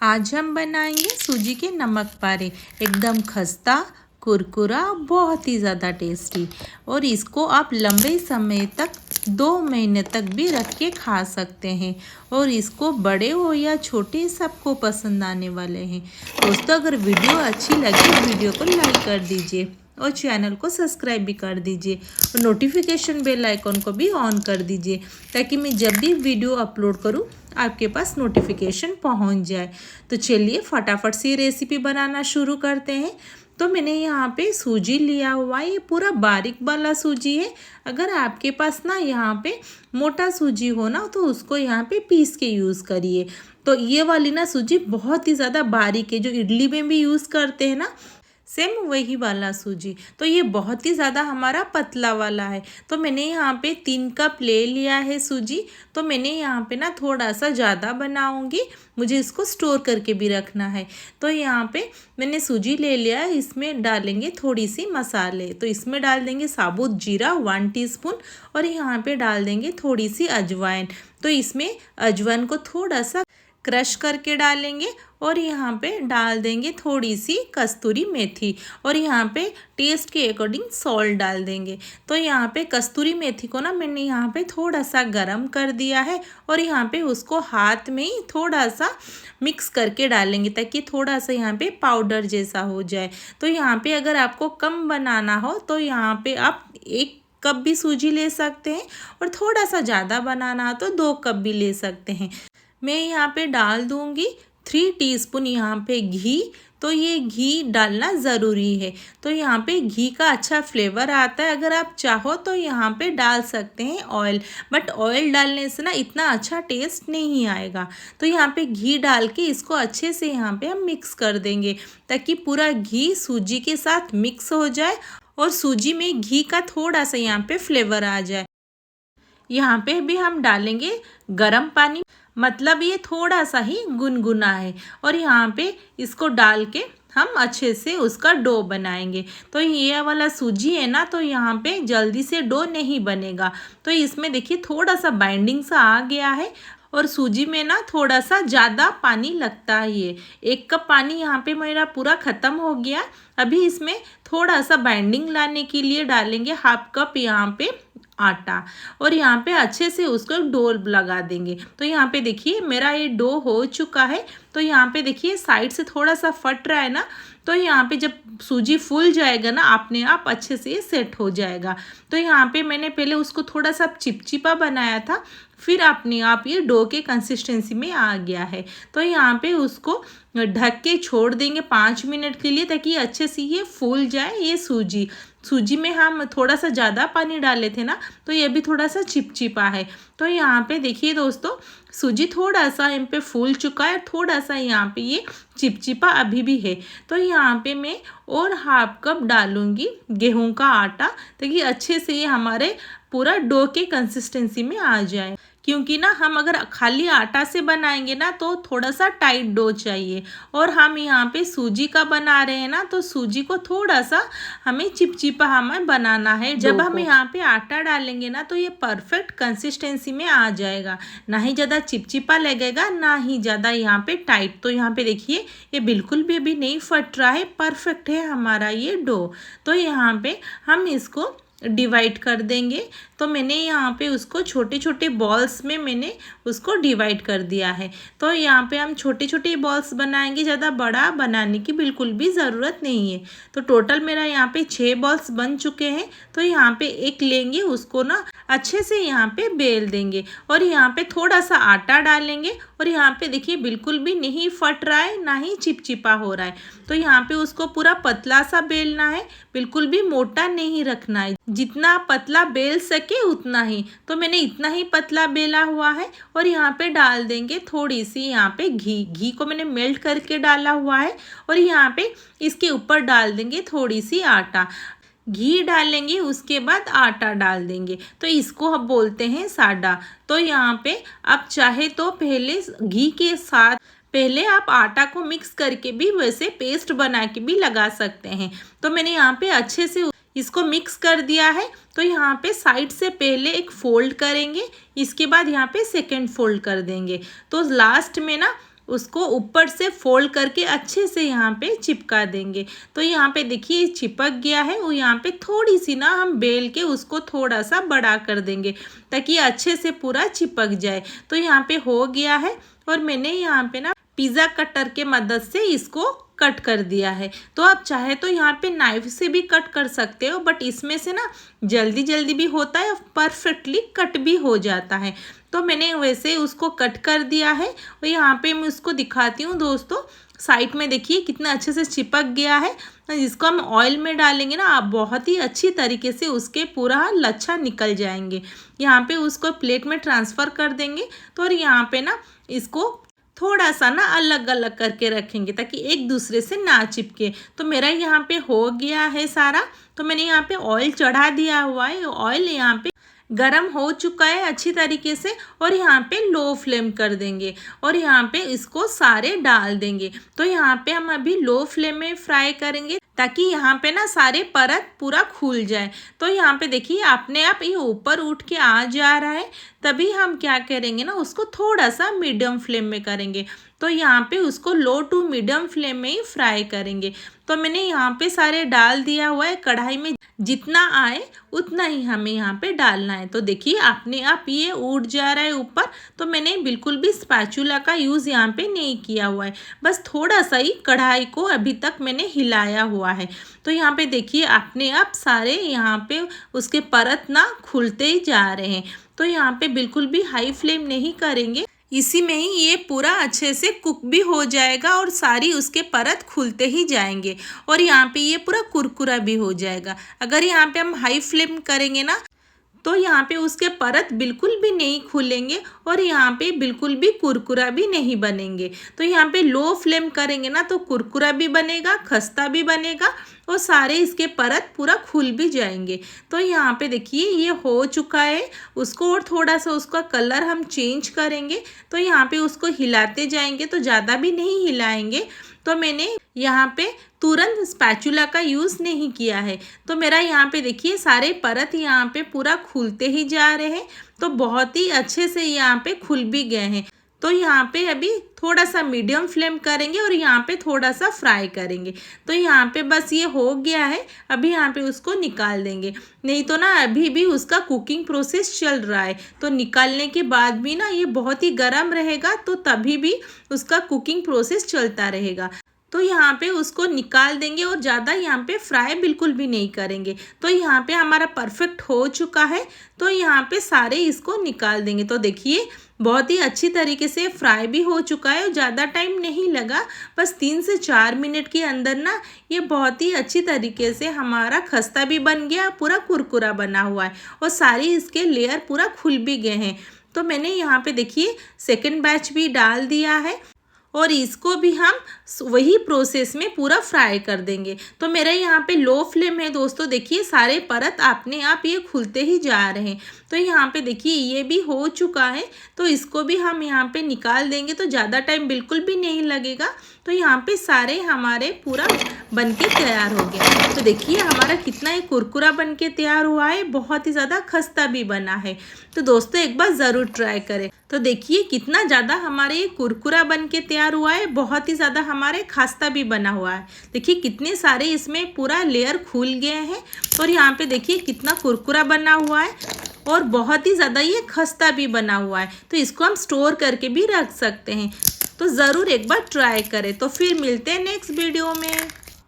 आज हम बनाएंगे सूजी के नमक पारे। एकदम खस्ता, कुरकुरा, बहुत ही ज़्यादा टेस्टी। और इसको आप लंबे समय तक 2 महीने तक भी रख के खा सकते हैं। और इसको बड़े हो या छोटे सबको पसंद आने वाले हैं। दोस्तों, अगर वीडियो अच्छी लगे वीडियो को लाइक कर दीजिए और चैनल को सब्सक्राइब भी कर दीजिए और नोटिफिकेशन बेल आइकॉन को भी ऑन कर दीजिए ताकि मैं जब भी वीडियो अपलोड करूं आपके पास नोटिफिकेशन पहुंच जाए। तो चलिए फटाफट से रेसिपी बनाना शुरू करते हैं। तो मैंने यहाँ पे सूजी लिया हुआ है, ये पूरा बारीक वाला सूजी है। अगर आपके पास ना यहाँ पे मोटा सूजी हो ना तो उसको यहाँ पे पीस के यूज़ करिए। तो ये वाली ना सूजी बहुत ही ज़्यादा बारीक है, जो इडली में भी यूज़ करते हैं ना, सेम वही वाला सूजी। तो ये बहुत ही ज़्यादा हमारा पतला वाला है। तो मैंने यहाँ पे 3 कप ले लिया है सूजी। तो मैंने यहाँ पे ना थोड़ा सा ज़्यादा बनाऊँगी, मुझे इसको स्टोर करके भी रखना है। तो यहाँ पे मैंने सूजी ले लिया है, इसमें डालेंगे थोड़ी सी मसाले। तो इसमें डाल देंगे साबुत जीरा 1 टीस्पून और यहाँ पे डाल देंगे थोड़ी सी अजवाइन। तो इसमें अजवाइन को थोड़ा सा क्रश करके डालेंगे और यहाँ पे डाल देंगे थोड़ी सी कस्तूरी मेथी और यहाँ पे टेस्ट के अकॉर्डिंग सॉल्ट डाल देंगे। तो यहाँ पे कस्तूरी मेथी को ना मैंने यहाँ पे थोड़ा सा गरम कर दिया है और यहाँ पे उसको हाथ में ही थोड़ा सा मिक्स करके डालेंगे ताकि थोड़ा सा यहाँ पे पाउडर जैसा हो जाए। तो यहाँ पे अगर आपको कम बनाना हो तो यहाँ पे आप 1 कप भी सूजी ले सकते हैं और थोड़ा सा ज़्यादा बनाना हो तो 2 कप भी ले सकते हैं। मैं यहाँ पे डाल दूँगी 3 टीस्पून यहाँ पे घी। तो ये घी डालना ज़रूरी है। तो यहाँ पे घी का अच्छा फ्लेवर आता है। अगर आप चाहो तो यहाँ पे डाल सकते हैं ऑयल, बट ऑयल डालने से ना इतना अच्छा टेस्ट नहीं आएगा। तो यहाँ पे घी डाल के इसको अच्छे से यहाँ पे हम मिक्स कर देंगे ताकि पूरा घी सूजी के साथ मिक्स हो जाए और सूजी में घी का थोड़ा सा यहाँ पे फ्लेवर आ जाए। यहाँ पे भी हम डालेंगे गरम पानी, मतलब ये थोड़ा सा ही गुनगुना है। और यहाँ पे इसको डाल के हम अच्छे से उसका डो बनाएंगे। तो ये वाला सूजी है ना, तो यहाँ पे जल्दी से डो नहीं बनेगा। तो इसमें देखिए थोड़ा सा बाइंडिंग सा आ गया है और सूजी में ना थोड़ा सा ज़्यादा पानी लगता है। ये 1 कप पानी यहाँ पे मेरा पूरा ख़त्म हो गया। अभी इसमें थोड़ा सा बाइंडिंग लाने के लिए डालेंगे 1/2 कप यहाँ पे आटा और यहाँ पे अच्छे से उसको डो लगा देंगे। तो यहाँ पे देखिए मेरा ये डो हो चुका है। तो यहाँ पे देखिए साइड से थोड़ा सा फट रहा है ना, तो यहाँ पे जब सूजी फूल जाएगा ना अपने आप अच्छे से ये सेट हो जाएगा। तो यहाँ पे मैंने पहले उसको थोड़ा सा चिपचिपा बनाया था, फिर अपने आप ये डो के कंसिस्टेंसी में आ गया है। तो यहाँ पे उसको ढक के छोड़ देंगे 5 मिनट के लिए ताकि अच्छे से ये फूल जाए। ये सूजी में हम थोड़ा सा ज़्यादा पानी डाले थे ना, तो ये भी थोड़ा सा चिपचिपा है। तो यहाँ पे देखिए दोस्तों, सूजी थोड़ा सा इन पे फूल चुका है, थोड़ा सा यहाँ पे ये चिपचिपा अभी भी है। तो यहाँ पे मैं और 1/2 कप डालूँगी गेहूं का आटा ताकि अच्छे से ये हमारे पूरा डो के कंसिस्टेंसी में आ जाए। क्योंकि ना हम अगर खाली आटा से बनाएंगे ना तो थोड़ा सा टाइट डो चाहिए, और हम यहाँ पे सूजी का बना रहे हैं ना तो सूजी को थोड़ा सा हमें चिपचिपा हमें बनाना है। जब हम यहाँ पे आटा डालेंगे ना तो ये परफेक्ट कंसिस्टेंसी में आ जाएगा, ना ही ज़्यादा चिपचिपा लगेगा ना ही ज़्यादा यहाँ पे टाइट। तो यहाँ पे देखिए ये बिल्कुल भी अभी नहीं फट रहा है, परफेक्ट है हमारा ये डो। तो यहाँ पे हम इसको डिवाइड कर देंगे। तो मैंने यहाँ पे उसको छोटे छोटे बॉल्स में मैंने उसको डिवाइड कर दिया है। तो यहाँ पे हम छोटे छोटे बॉल्स बनाएंगे, ज़्यादा बड़ा बनाने की बिल्कुल भी ज़रूरत नहीं है। तो टोटल मेरा यहाँ पे 6 बॉल्स बन चुके हैं। तो यहाँ पे एक लेंगे, उसको ना अच्छे से यहाँ पे बेल देंगे और यहाँ पे थोड़ा सा आटा डालेंगे और यहाँ पे देखिए बिल्कुल भी नहीं फट रहा है ना ही चिपचिपा हो रहा है। तो यहाँ पे उसको पूरा पतला सा बेलना है, बिल्कुल भी मोटा नहीं रखना है, जितना पतला बेल सके उतना ही। तो मैंने इतना ही पतला बेला हुआ है और यहाँ पे डाल देंगे थोड़ी सी यहाँ पे घी को मैंने मेल्ट करके डाला हुआ है और यहाँ पे इसके ऊपर डाल देंगे थोड़ी सी आटा। घी डालेंगे उसके बाद आटा डाल देंगे, तो इसको हम बोलते हैं साडा। तो यहाँ पे आप चाहे तो पहले घी के साथ पहले आप आटा को मिक्स करके भी वैसे पेस्ट बना के भी लगा सकते हैं। तो मैंने यहाँ पे अच्छे से इसको मिक्स कर दिया है। तो यहाँ पे साइड से पहले एक फोल्ड करेंगे, इसके बाद यहाँ पे सेकंड फोल्ड कर देंगे। तो लास्ट में ना उसको ऊपर से फोल्ड करके अच्छे से यहाँ पे चिपका देंगे। तो यहाँ पे देखिए चिपक गया है। और यहाँ पे थोड़ी सी ना हम बेल के उसको थोड़ा सा बड़ा कर देंगे ताकि अच्छे से पूरा चिपक जाए। तो यहाँ पे हो गया है और मैंने यहाँ पे ना पिज़्ज़ा कटर के मदद से इसको कट कर दिया है। तो आप चाहे तो यहाँ पे नाइफ से भी कट कर सकते हो, बट इसमें से ना जल्दी जल्दी भी होता है और परफेक्टली कट भी हो जाता है। तो मैंने वैसे उसको कट कर दिया है और यहाँ पे मैं उसको दिखाती हूँ दोस्तों। साइड में देखिए कितना अच्छे से चिपक गया है। इसको हम ऑयल में डालेंगे ना, आप बहुत ही अच्छी तरीके से उसके पूरा लच्छा निकल जाएंगे। यहाँ पे उसको प्लेट में ट्रांसफ़र कर देंगे। तो और यहाँ पे ना इसको थोड़ा सा ना अलग अलग करके रखेंगे ताकि एक दूसरे से ना चिपके। तो मेरा यहाँ पे हो गया है सारा। तो मैंने यहाँ पे ऑयल चढ़ा दिया हुआ है। ऑयल यहाँ पे गरम हो चुका है अच्छी तरीके से और यहाँ पे लो फ्लेम कर देंगे और यहाँ पे इसको सारे डाल देंगे। तो यहाँ पे हम अभी लो फ्लेम में फ्राई करेंगे ताकि यहाँ पे ना सारे परत पूरा खुल जाए। तो यहाँ पे देखिए अपने आप ये ऊपर उठ के आ जा रहा है। तभी हम क्या करेंगे ना, उसको थोड़ा सा मीडियम फ्लेम में करेंगे। तो यहाँ पे उसको लो टू मीडियम फ्लेम में ही फ्राई करेंगे। तो मैंने यहाँ पे सारे डाल दिया हुआ है। कढ़ाई में जितना आए उतना ही हमें यहाँ पे डालना है। तो देखिए अपने आप ये उड़ जा रहा है ऊपर। तो मैंने बिल्कुल भी स्पैचुला का यूज़ यहाँ पे नहीं किया हुआ है, बस थोड़ा सा ही कढ़ाई को अभी तक मैंने हिलाया हुआ है। तो यहाँ पे देखिए अपने आप सारे यहाँ पे उसके परत ना खुलते ही जा रहे हैं। तो यहाँ पे बिल्कुल भी हाई फ्लेम नहीं करेंगे, इसी में ही ये पूरा अच्छे से कुक भी हो जाएगा और सारी उसके परत खुलते ही जाएंगे और यहाँ पे ये पूरा कुरकुरा भी हो जाएगा। अगर यहाँ पे हम हाई फ्लेम करेंगे ना तो यहाँ पे उसके परत बिल्कुल भी नहीं खुलेंगे और यहाँ पे बिल्कुल भी कुरकुरा भी नहीं बनेंगे। तो यहाँ पे लो फ्लेम करेंगे ना तो कुरकुरा भी बनेगा, खस्ता भी बनेगा और सारे इसके परत पूरा खुल भी जाएंगे। तो यहाँ पे देखिए ये हो चुका है। उसको और थोड़ा सा उसका कलर हम चेंज करेंगे। तो यहाँ पे उसको हिलाते जाएंगे, तो ज़्यादा भी नहीं हिलाएंगे। तो मैंने यहाँ पे तुरंत स्पैचुला का यूज़ नहीं किया है। तो मेरा यहाँ पे देखिए सारे परत यहाँ पे पूरा खुलते ही जा रहे हैं। तो बहुत ही अच्छे से यहाँ पे खुल भी गए हैं। तो यहाँ पे अभी थोड़ा सा मीडियम फ्लेम करेंगे और यहाँ पे थोड़ा सा फ्राई करेंगे। तो यहाँ पे बस ये हो गया है। अभी यहाँ पे उसको निकाल देंगे, नहीं तो ना अभी भी उसका कुकिंग प्रोसेस चल रहा है। तो निकालने के बाद भी ना ये बहुत ही गर्म रहेगा, तो तभी भी उसका कुकिंग प्रोसेस चलता रहेगा। तो यहाँ पे उसको निकाल देंगे और ज़्यादा यहाँ पे फ्राई बिल्कुल भी नहीं करेंगे। तो यहाँ पे हमारा परफेक्ट हो चुका है। तो यहाँ पे सारे इसको निकाल देंगे। तो देखिए बहुत ही अच्छी तरीके से फ्राई भी हो चुका है और ज़्यादा टाइम नहीं लगा, बस 3 से 4 मिनट के अंदर ना ये बहुत ही अच्छी तरीके से हमारा खस्ता भी बन गया, पूरा कुरकुरा बना हुआ है और सारी इसके लेयर पूरा खुल भी गए हैं। तो मैंने यहाँ पे देखिए सेकंड बैच भी डाल दिया है और इसको भी हम वही प्रोसेस में पूरा फ्राई कर देंगे। तो मेरा यहाँ पे लो फ्लेम है दोस्तों। देखिए सारे परत अपने आप ये खुलते ही जा रहे हैं। तो यहाँ पे देखिए ये भी हो चुका है। तो इसको भी हम यहाँ पे निकाल देंगे, तो ज़्यादा टाइम बिल्कुल भी नहीं लगेगा। तो यहाँ पे सारे हमारे पूरा बनके तैयार हो गया। तो देखिए हमारा कितना ये कुरकुरा बनके तैयार हुआ है, बहुत ही ज़्यादा खस्ता भी बना है। तो दोस्तों एक बार ज़रूर ट्राई करें। तो देखिए कितना ज़्यादा हमारे ये कुरकुरा बन के तैयार हुआ है, बहुत ही ज़्यादा हमारे खस्ता भी बना हुआ है। देखिए कितने सारे इसमें पूरा लेयर खुल गए हैं और यहाँ पे देखिए कितना कुरकुरा बना हुआ है और बहुत ही ज़्यादा ये खस्ता भी बना हुआ है। तो इसको हम स्टोर करके भी रख सकते हैं। तो ज़रूर एक बार ट्राई करें। तो फिर मिलते हैं नेक्स्ट वीडियो में।